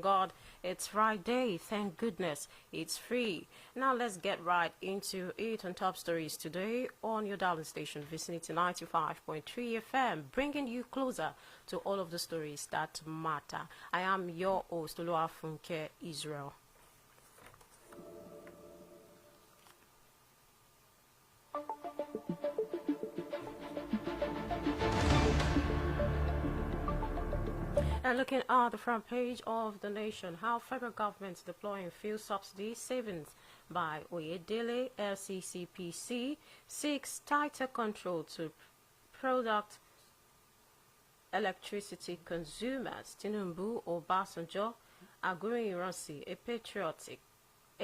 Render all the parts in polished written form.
God, it's Friday. Thank goodness it's free. Now let's get right into it on top stories today on your darling station, Vicinity 95.3 FM, bringing you closer to all of the stories that matter. I am your host, Oluwafunke Israel. And looking at the front page of The Nation, how federal government deploying fuel subsidy savings by Oyedele, LCCPC seeks tighter control to product electricity consumers. Tinubu Obasanjo, Aguri Iransi, a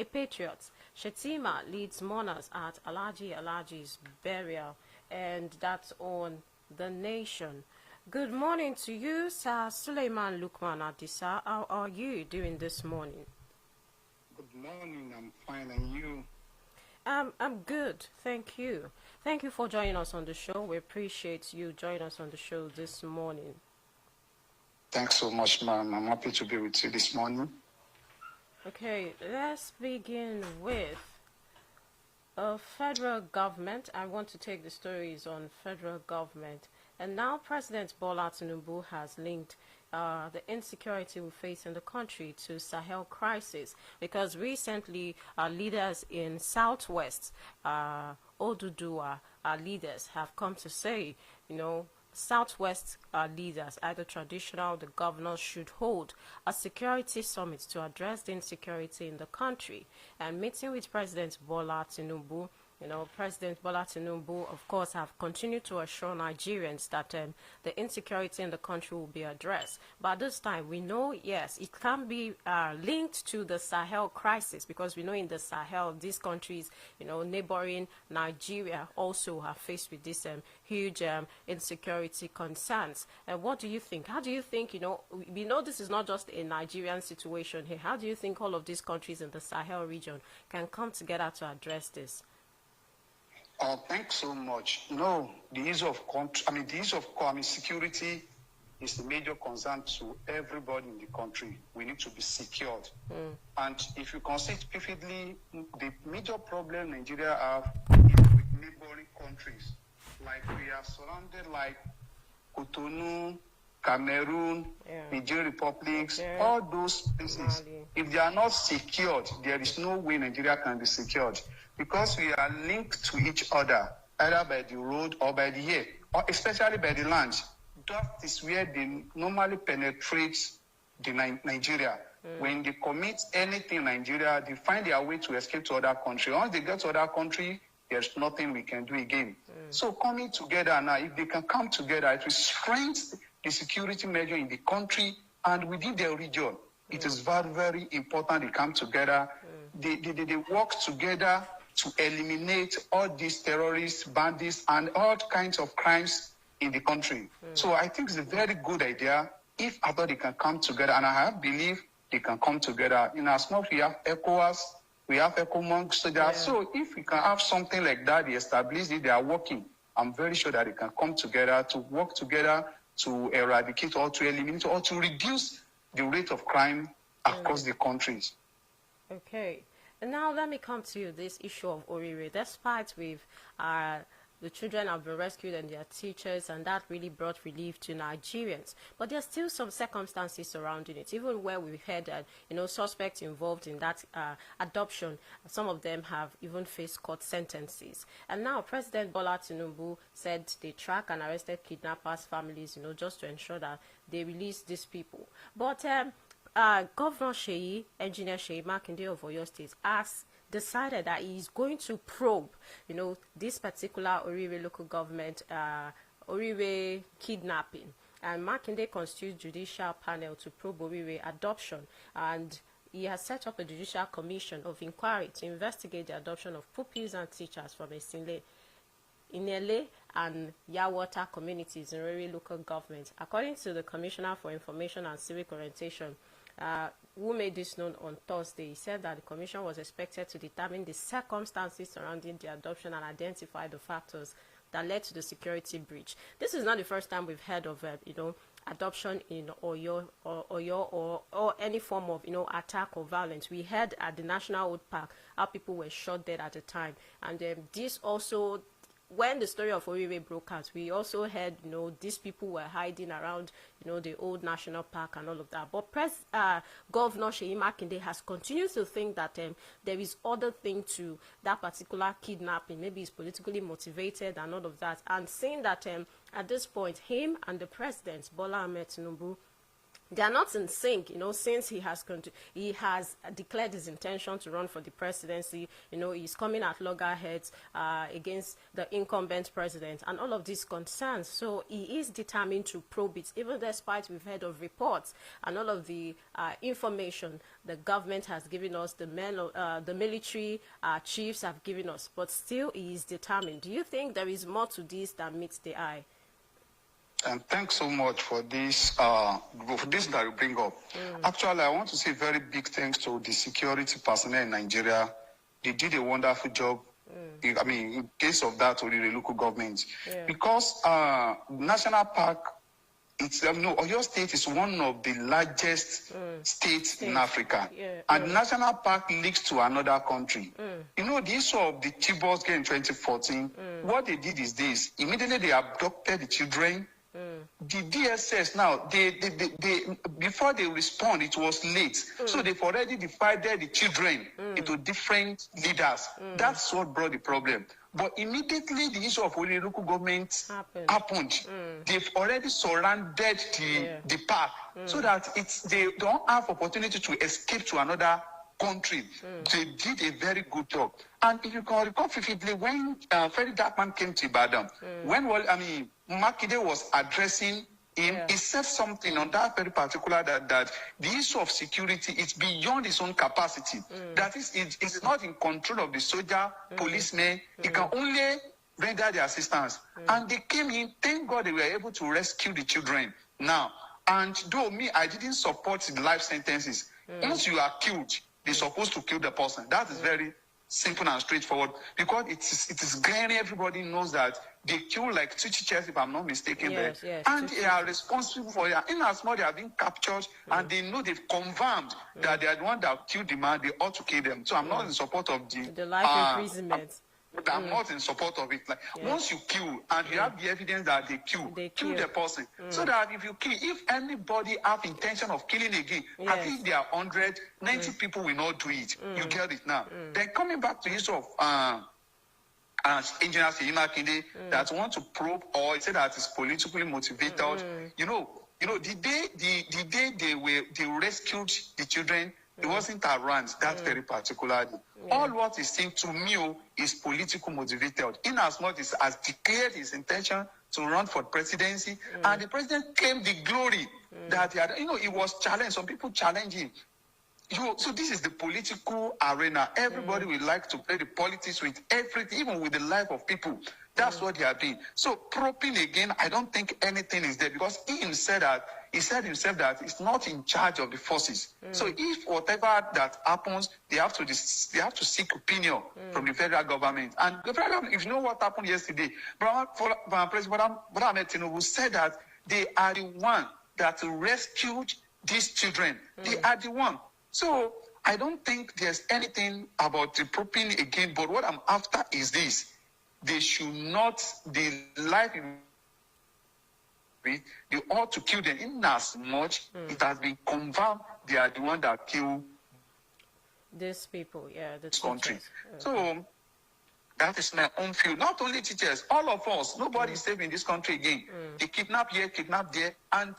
patriot. Shetima leads mourners at Alaji's burial, and that's on The Nation. Good morning to you, Sir Suleiman Lukman Adisa. How are you doing this morning? Good morning, I'm fine, and you? I'm good, thank you. Thank you for joining us on the show. We appreciate you joining us on the show this morning. Thanks so much, ma'am. I'm happy to be with you this morning. Okay, let's begin with federal government. I want to take the stories on federal government. And now President Bola Tinubu has linked the insecurity we face in the country to Sahel crisis, because recently leaders in Southwest, Oduduwa leaders have come to say, Southwest leaders, either traditional, the governors should hold a security summit to address the insecurity in the country. And meeting with President Bola Tinubu, President Bola Tinubu, of course, have continued to assure Nigerians that the insecurity in the country will be addressed. But this time, we know, yes, it can be linked to the Sahel crisis, because we know in the Sahel, these countries, neighboring Nigeria also are faced with this huge insecurity concerns. And what do you think? How do you think, we know this is not just a Nigerian situation here. How do you think all of these countries in the Sahel region can come together to address this? Thanks so much. The issue of security is the major concern to everybody in the country. We need to be secured. And if you consider vividly, the major problem Nigeria have is with neighboring countries. Like we are surrounded like Cotonou, Cameroon, Niger Republics, all those places. If they are not secured, there is no way Nigeria can be secured, because we are linked to each other, either by the road or by the air, or especially by the land. That is where they normally penetrate the Nigeria. When they commit anything in Nigeria, they find their way to escape to other country. Once they get to other country, there's nothing we can do again. So coming together now, if they can come together, it will strengthen the security measure in the country and within the region. It is very, very important they come together. They work together to eliminate all these terrorists, bandits, and all kinds of crimes in the country. So I think it's a very good idea if I thought they can come together, and I believe they can come together. In as much we have ECOWAS, we have ECOMOG, so if we can have something like that, they establish it, they are working. I'm very sure that they can come together to work together to eradicate or to eliminate or to reduce the rate of crime across the countries. Okay. And now let me come to you, this issue of Orire. Despite the children have been rescued and their teachers, and that really brought relief to Nigerians. But there's still some circumstances surrounding it, even where we've heard that, suspects involved in that adoption, some of them have even faced court sentences. And now President Bola Tinubu said they track and arrested kidnappers' families, just to ensure that they release these people. But Governor Engineer Sheyi Makinde of Oyo State has decided that he is going to probe, this particular Orire local government, Orire kidnapping. And Makinde constitutes judicial panel to probe Orire adoption. And he has set up a judicial commission of inquiry to investigate the adoption of pupils and teachers from Inele and Yawata communities in Orire local government. According to the Commissioner for Information and Civic Orientation, who made this known on Thursday, he said that the commission was expected to determine the circumstances surrounding the adoption and identify the factors that led to the security breach. This is not the first time we've heard of, adoption in or any form of attack or violence. We heard at the National Old Park how people were shot dead at the time, and this also, when the story of Orire broke out, we also heard, these people were hiding around, the old national park and all of that. But Governor Seyi Makinde has continued to think that there is other thing to that particular kidnapping. Maybe it's politically motivated and all of that. And saying that at this point, him and the president, Bola Ahmed Tinubu, they are not in sync, since he has declared his intention to run for the presidency. He's coming at loggerheads against the incumbent president and all of these concerns. So he is determined to probe it, even despite we've heard of reports and all of the information the government has given us, the military chiefs have given us. But still, he is determined. Do you think there is more to this than meets the eye? And thanks so much for this that you bring up. Actually, I want to say very big thanks to the security personnel in Nigeria. They did a wonderful job. In case of that, or the local government, because national park, Oyo State is one of the largest states in Africa, and national park links to another country. The issue of the Chibos game in 2014. What they did is this: immediately they abducted the children. The DSS now, they before they respond, it was late. So they've already divided the children into different leaders. That's what brought the problem. But immediately the issue of Orire local government happened. They've already surrounded the park so that they don't have opportunity to escape to another country. They did a very good job. And if you can recall vividly, when Freddie Darkman came to Ibadan, when Makinde was addressing him, he said something on that very particular that the issue of security is beyond his own capacity. That is, it is not in control of the soldier, policemen. He can only render the assistance. And they came in, thank God they were able to rescue the children. Now, and though I didn't support the life sentences. Once you are killed, they're supposed to kill the person. That is very simple and straightforward, because it is glaring. Everybody knows that they kill like two teachers, if I'm not mistaken, and they are responsible for it. In as much they have been captured and they know they've confirmed that they are the one that killed the man, they ought to kill them. So I'm not in support of the life imprisonment. I'm not in support of it. Like once you kill and you have the evidence that they kill the person. So that if you kill, if anybody have intention of killing again, I think there are 190 people will not do it. You get it now. Then coming back to the issue of Engineer Seyi Makinde that want to probe, or say that it's politically motivated. The day they rescued the children, it wasn't around that very particularly. All what is seen to me is political motivated. In as much as has declared his intention to run for presidency, and the president claimed the glory that he had. He was challenged. Some people challenge him. So this is the political arena. Everybody would like to play the politics with everything, even with the life of people. That's what they are doing. So probing again, I don't think anything is there, because he said himself that he's not in charge of the forces. So if whatever that happens, they have to seek opinion from the federal government. And the federal government, if you know what happened yesterday, President Ahmed Tinubu said that they are the one that rescued these children. They are the one. So I don't think there's anything about the probing again. But what I'm after is this: they should not, the life they ought to kill them, in as much it has been confirmed they are the one that kill these people, this country. So that is my own view. Not only teachers, all of us, nobody is safe in this country again. They kidnap here, kidnap there, and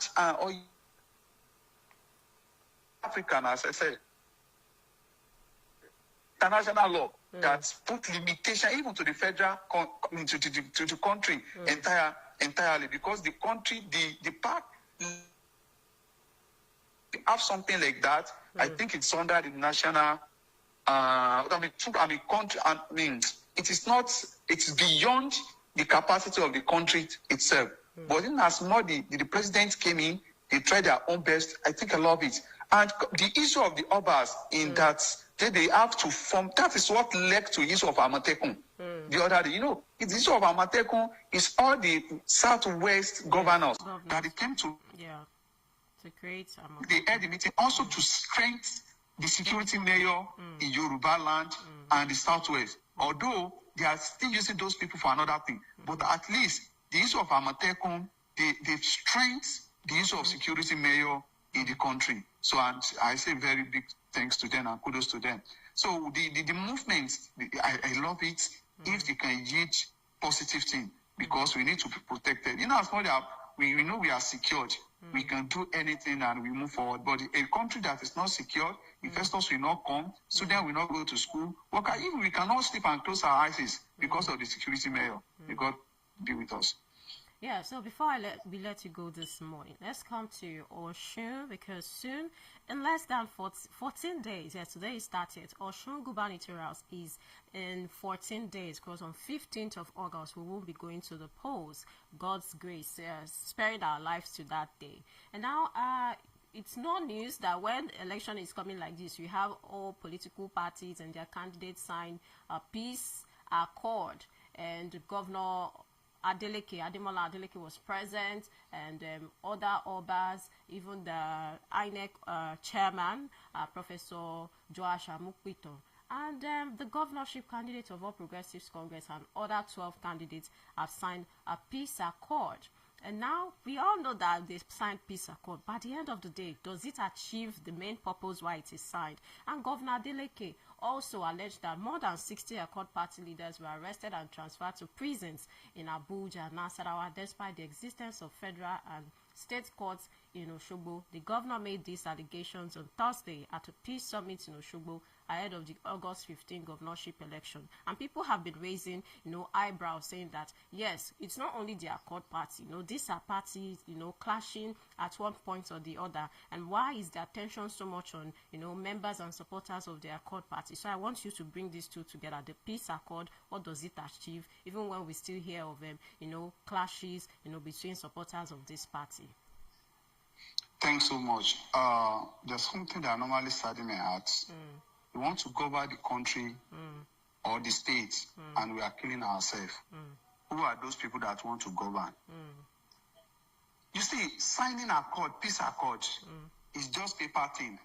African, as I said, international law that put limitation even to the federal to the country entirely, because the country, the park have something like that. I think it's under the national country. It is not. It's beyond the capacity of the country itself. But in as much the president came in, they tried their own best. I think I love it. And the issue of the Obas in that they have to form, that is what led to the issue of Amatekun. the other day. It's the issue of Amatekun is all the Southwest governors that they came to. Yeah. To create they held the meeting also to strengthen the security mayor in Yoruba land and the Southwest. Although they are still using those people for another thing. But at least the issue of Amatekun, they've strengthened the issue of security mayor in the country. So and I say very big thanks to them and kudos to them. So the movement, I love it if they can yield positive thing because we need to be protected. As much as we know we are secured, we can do anything and we move forward. But a country that is not secure, investors will not come, students will not go to school, even we cannot sleep and close our eyes because of the security mayor. May God be with us. Yeah, so before we let you go this morning, let's come to Osun because soon, in less than 14 days, today is 30th, Osun gubernatorials is in 14 days because on 15th of August, we will be going to the polls, God's grace, sparing our lives to that day. And now, it's no news that when election is coming like this, you have all political parties and their candidates sign a peace accord, and Governor Ademola Adeleke was present, and other Obas, even the INEC chairman, Professor Joash Amukpito, and the governorship candidates of All Progressives Congress and other 12 candidates have signed a peace accord. And now we all know that they signed peace accord. But at the end of the day, does it achieve the main purpose why it is signed? And Governor Adeleke also alleged that more than 60 Accord party leaders were arrested and transferred to prisons in Abuja and Nasarawa, despite the existence of federal and state courts in Osogbo. The governor made these allegations on Thursday at a peace summit in Osogbo ahead of the August 15 governorship election. And people have been raising, eyebrows, saying that, yes, it's not only the Accord party, these are parties, clashing at one point or the other. And why is the attention so much on, members and supporters of the Accord party? So I want you to bring these two together. The peace accord, what does it achieve, even when we still hear of, clashes, between supporters of this party? Thanks so much. There's something that normally saddens my heart. We want to govern the country or the state, and we are killing ourselves. Who are those people that want to govern? You see, signing accord, peace accord, is just paper thing.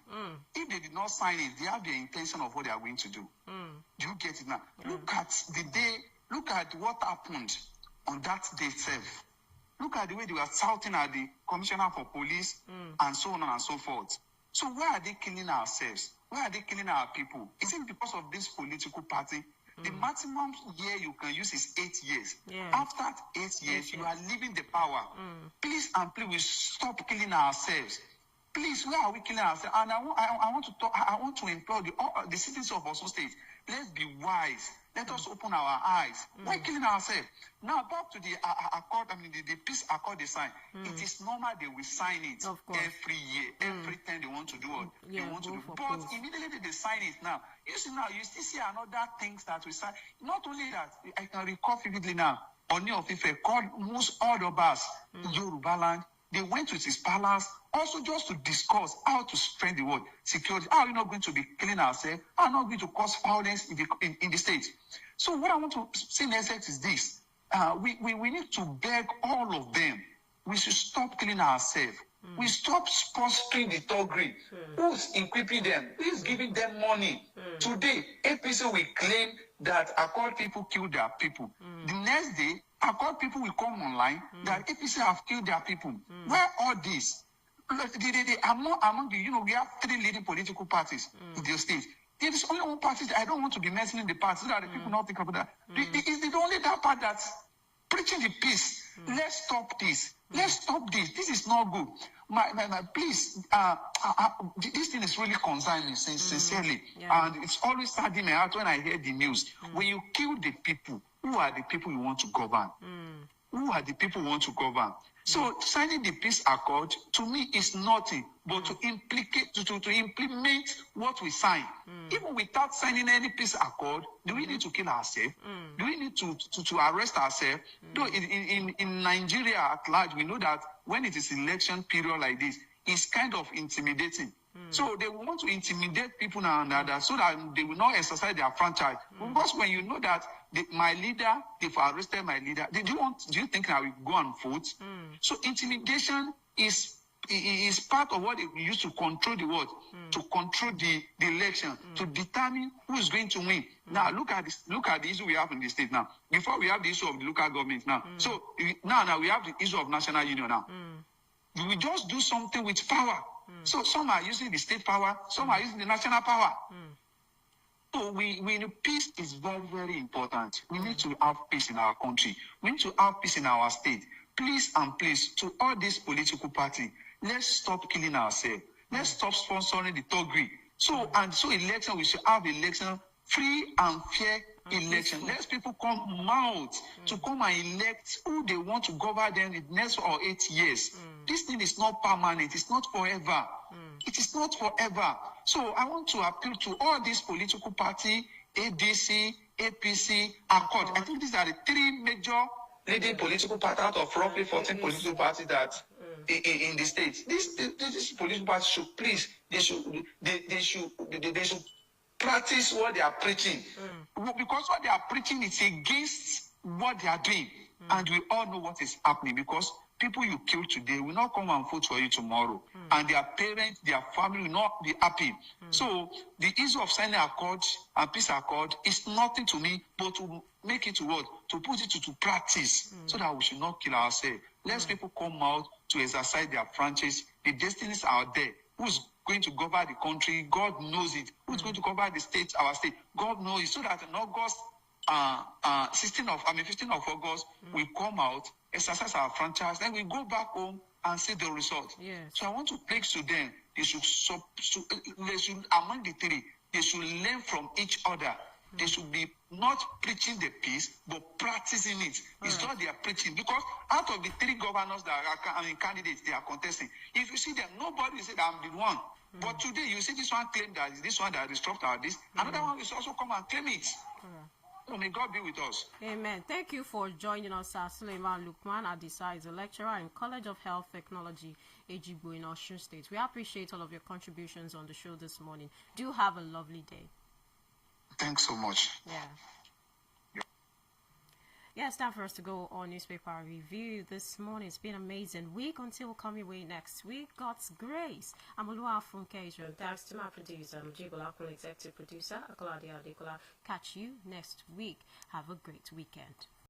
If they did not sign it, they have the intention of what they are going to do. Do you get it now? Look at what happened on that day itself. Look at the way they were shouting at the commissioner for police and so on and so forth. So why are they killing ourselves? Why are they killing our people? Is it because of this political party? The maximum year you can use is 8 years. Yeah. After 8 years, you are leaving the power. Please and please, we stop killing ourselves. Please, why are we killing ourselves? And I want to implore the citizens of Osun State. Let's be wise. Let us open our eyes. Why killing ourselves? Now, back to the accord, the peace accord they sign. It is normal they will sign it every year, every time they want to do what they want to do. But immediately they sign it now. You see now, you still see another things that we sign. Not only that, I can recall vividly now, Oni of Ife called most all of us in Yoruba land. They went to his palace also just to discuss how to strengthen the world security. How are we not going to be killing ourselves? How are we not going to cause violence in the state? So what I want to say next is this. We need to beg all of them. We should stop killing ourselves. We stop sponsoring the thuggery. Who's equipping them? Who's giving them money? Today, APC will claim that Accord people killed their people. The next day, Accord people will come online that APC have killed their people. Where all this? Among the, we have 3 leading political parties in the state. There is only one party that I don't want to be mentioning the party so that the people not think about that. It's the only that part that's preaching the peace. Let's stop this. Let's stop this. This is not good. Please, this thing is really concerning me sincerely. And it's always saddening my heart when I hear the news. When you kill the people, who are the people you want to govern? Who are the people you want to govern? So signing the peace accord to me is nothing but to implement what we sign. Even without signing any peace accord, do we need to kill ourselves? Do we need to arrest ourselves? Though in Nigeria at large, we know that when it is election period like this, it's kind of intimidating. So they want to intimidate people now and that so that they will not exercise their franchise. Because when you know that my leader, if I arrested my leader, do you think I will go and vote? So intimidation is part of what they use to control the world, to control the election, to determine who is going to win. Now look at the issue we have in the state now. Before we have the issue of the local government now. So now we have the issue of national union now. We just do something with power. So some are using the state power, some are using the national power. So peace is very, very important. We need to have peace in our country. We need to have peace in our state. Please and please, to all these political parties, let's stop killing ourselves. Let's stop sponsoring the thuggery. So election, we should have election, free and fair election. Let people come out to come and elect who they want to govern them in the next 8 years. This thing is not permanent. It's not forever. It is not forever. So I want to appeal to all these political parties, ADC, APC, Accord. I think these are the three major leading political parties out of roughly 14 political parties that in the state. These political parties should please, they should practice what they are preaching. Because what they are preaching is against what they are doing. And we all know what is happening, because people you kill today will not come and vote for you tomorrow. And their parents, their family will not be happy. So the issue of signing accord and peace accord is nothing to me, but to make it to what? To put it to practice, so that we should not kill ourselves. Let people come out to exercise their franchise. The destinies are there. Who's going to govern the country? God knows it. Who's going to govern the state, our state? God knows it. So that in August, 15th of August, we come out, exercise our franchise, then we go back home and see the result. Yes. So I want to plead to them. They should among the three, they should learn from each other. They should be not preaching the peace, but practicing it. It's not they are preaching. Because out of the three governors that are candidates they are contesting, if you see them, nobody will say that I'm the one. But today you see this one claim that is this one that disrupt our this. Another one will also come and claim it. So may God be with us. Amen. Thank you for joining us, Sir Suleiman Lukman Adisa is a lecturer in College of Health Technology, Ejigbo in Osun State. We appreciate all of your contributions on the show this morning. Do have a lovely day. Thanks so much. Yeah, it's time for us to go on newspaper review this morning. It's been an amazing week until we come your way next week. God's grace. I'm Oluwafunke. Thanks to my producer, Jibola, executive producer, Akolade Adekola. Catch you next week. Have a great weekend.